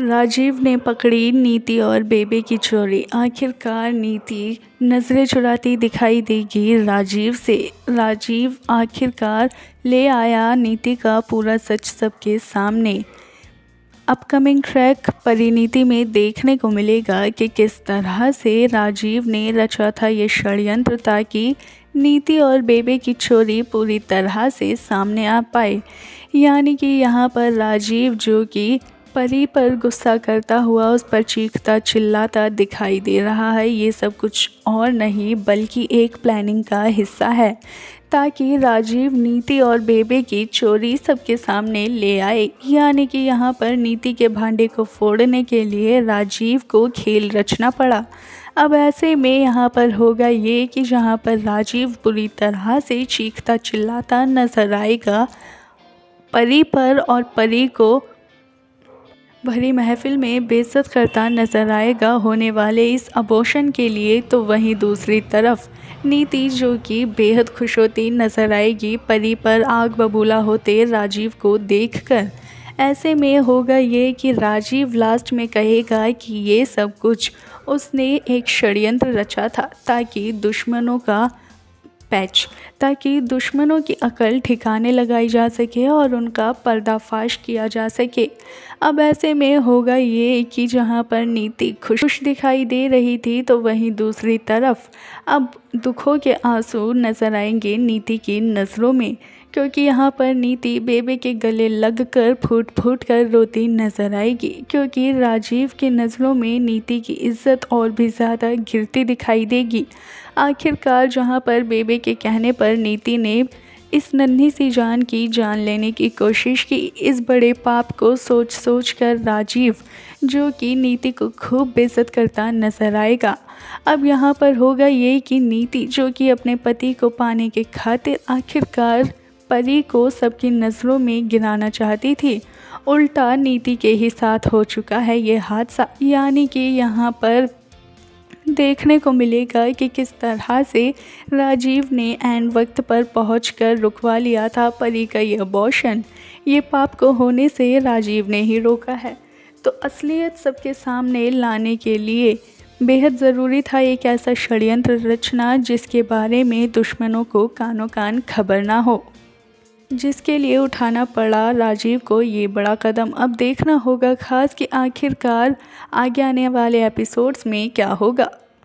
राजीव ने पकड़ी नीति और बेबे की चोरी। आखिरकार नीति नज़रें चुराती दिखाई देगी राजीव से। राजीव आखिरकार ले आया नीति का पूरा सच सबके सामने। अपकमिंग ट्रैक परिणीति में देखने को मिलेगा कि किस तरह से राजीव ने रचा था ये षड्यंत्र ताकि नीति और बेबे की चोरी पूरी तरह से सामने आ पाए। यानी कि यहाँ पर राजीव जो कि परी पर गुस्सा करता हुआ उस पर चीखता चिल्लाता दिखाई दे रहा है, ये सब कुछ और नहीं बल्कि एक प्लानिंग का हिस्सा है ताकि राजीव नीति और बेबे की चोरी सबके सामने ले आए। यानी कि यहाँ पर नीति के भांडे को फोड़ने के लिए राजीव को खेल रचना पड़ा। अब ऐसे में यहाँ पर होगा ये कि जहाँ पर राजीव पूरी तरह से चीखता चिल्लाता नजर आएगा परी पर और परी को भरी महफिल में बेइज्जत करता नजर आएगा होने वाले इस अबॉर्शन के लिए, तो वहीं दूसरी तरफ नीति जो कि बेहद खुश होती नजर आएगी परी पर आग बबूला होते राजीव को देखकर। ऐसे में होगा ये कि राजीव लास्ट में कहेगा कि ये सब कुछ उसने एक षड्यंत्र रचा था ताकि दुश्मनों की अकल ठिकाने लगाई जा सके और उनका पर्दाफाश किया जा सके। अब ऐसे में होगा ये कि जहाँ पर नीति खुश दिखाई दे रही थी, तो वहीं दूसरी तरफ अब दुखों के आंसू नजर आएंगे नीति की नज़रों में, क्योंकि यहाँ पर नीति बेबे के गले लगकर फूट फूट कर रोती नजर आएगी। क्योंकि राजीव की नज़रों में नीति की इज्जत और भी ज़्यादा गिरती दिखाई देगी। आखिरकार जहाँ पर बेबे के कहने पर नीति ने इस नन्ही सी जान की जान लेने की कोशिश की। इस बड़े पाप को सोच कर राजीव जो कि नीति को खूब बेइज्जत करता नजर आएगा। अब यहाँ पर होगा ये कि नीति जो कि अपने पति को पाने के खातिर आखिरकार परी को सबकी नज़रों में गिराना चाहती थी, उल्टा नीति के ही साथ हो चुका है ये हादसा। यानी कि यहाँ पर देखने को मिलेगा कि किस तरह से राजीव ने एंड वक्त पर पहुंचकर रुकवा लिया था परी का ये अबॉर्शन। ये पाप को होने से राजीव ने ही रोका है। तो असलियत सबके सामने लाने के लिए बेहद ज़रूरी था एक ऐसा षड्यंत्र रचना जिसके बारे में दुश्मनों को कानों कान खबर ना हो, जिसके लिए उठाना पड़ा राजीव को ये बड़ा कदम। अब देखना होगा खास कि आखिरकार आगे आने वाले एपिसोड्स में क्या होगा।